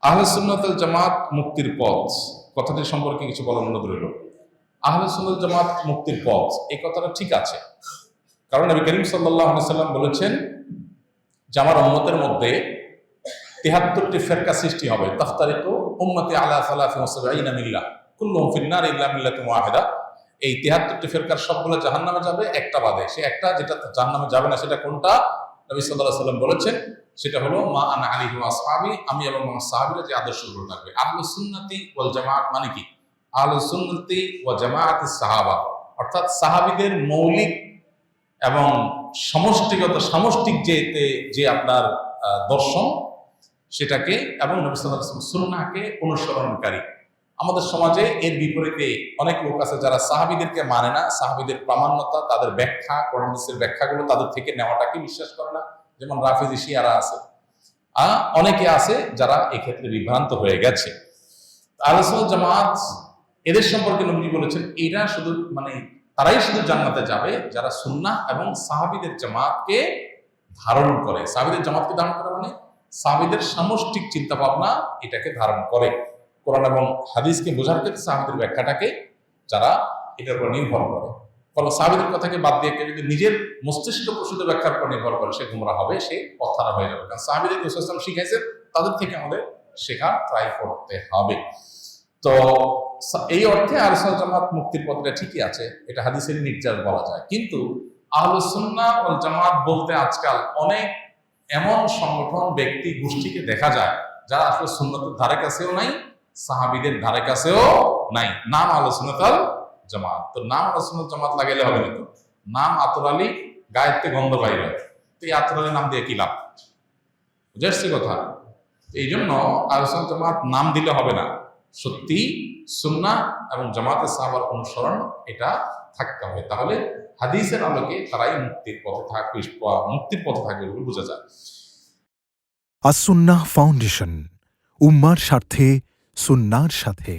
আহলে সুন্নাত ওয়াল জামাত মুক্তির পথ কথাটি সম্পর্কে কিছু বলার অনুরোধ রইল। আহলে সুন্নাত জামাত মুক্তির পথ এই কথাটা ঠিক আছে, কারণ নবী করিম সাল্লাল্লাহু আলাইহি সাল্লাম বলেছেন যে আমার উম্মতের মধ্যে ৭৩টি ফিরকা সৃষ্টি হবে। তাফতারিকু উম্মতি আলা ৭৩ মিল্লাহ কুল্লুহুম ফিন-নার ইল্লা মিল্লাতুন ওয়াহিদা। এই ৭৩টি ফিরকার সবগুলো জাহান্নামে যাবে, একটা বাদে। সে একটা যেটা জাহান্নামে যাবে না, সেটা কোনটা? নবী সাল্লাল্লাহু আলাইহি সাল্লাম বলেছেন সেটা হলো মা আনা আলাইহি ওয়া আসহাবি, আমি এবং আমার সাহাবীরা যে আদর্শগুলো থাকবে। আহলুস সুন্নাতি ওয়াল জামাত মানে কি? আহলুস সুন্নাতি ওয়া জামাআতিস সাহাবা, অর্থাৎ সাহাবীদের মৌলিক এবং সমষ্টিগত সামষ্টিক যে আপনার দর্শন সেটাকে, এবং নবী সাল্লাল্লাহু আলাইহি ওয়াসাল্লাম সুন্নাহকে অনুসরণকারী। আমাদের সমাজে এর বিপরীতে অনেক লোক আছে যারা সাহাবীদেরকে মানে না, সাহাবীদের প্রামাণ্যতা, তাদের ব্যাখ্যা, কোরআন হাদিসের ব্যাখ্যাগুলো তাদের থেকে নেওয়াটাকে বিশ্বাস করে না, যেমন রাফিজি শিয়ারা আছে। অনেকে আছে যারা এক্ষেত্রে বিভ্রান্ত হয়ে গেছে। আহলে সুন্নাত জামাত এদের সম্পর্কে নবী বলেছেন এরা শুধু তারাই শুধু জান্নাতে যাবে যারা সুন্নাহ এবং সাহাবীদের জামাতকে ধারণ করে। সাহাবীদের জামাতকে ধারণ করে মানে সাহাবীদের সামষ্টিক চিন্তা ভাবনা এটাকে ধারণ করে, কোরআন এবং হাদিসকে বোঝার ক্ষেত্রে সাহাবীদের ব্যাখ্যাটাকে যারা এটার উপর নির্ভর করে। ফলে সাহাবীদের কথাকে বাদ দিয়ে কেউ যদি নিজের মস্তিষ্ক প্রসূত ব্যাখ্যার উপর নির্ভর করে সে গুমরা হবে, সে পথহারা হয়ে যাবে। কারণ সাহাবীদের রাসূল সাল্লাল্লাহু আলাইহি ওয়াসাল্লাম শিখাইছেন, তাদের থেকে আমাদের শেখা ট্রাই করতে হবে। তো এই অর্থে আহলে সুন্নাত জামাত মুক্তির পথটা ঠিকই আছে, এটা হাদিসের নির্যাস বলা যায়। কিন্তু আহলে সুন্নাত ওয়াল জামাত বলতে আজকাল অনেক এমন সংগঠন, ব্যক্তি, গোষ্ঠীকে দেখা যায় যারা আসলে সুন্নাতের ধারে কাছেও নাই, সাহাবীদের ধারে কাছেও নাই। নাম আহলে সুন্নাত ওয়াল জামাত। তো নাম আহলে সুন্নাত জামাত লাগাইলে হবে না। তো নাম আতর আলী, গায়েতে গন্ধ বাইরে, তো এই আতর আলী নাম দিয়ে কি লাভ? বুঝে কথা। এই জন্য আহলে সুন্নাত জামাত নাম দিলে হবে না, সত্যি সুন্নাহ এবং জামাতে সাহাবার অনুসরণ এটা থাকতে হবে। তাহলে হাদিসের আলোকে তারাই মুক্তির পথে থাকবে বলে বোঝা যায়। আস-সুন্নাহ ফাউন্ডেশন, উম্মার স্বার্থে সুন্নাহর সাথে।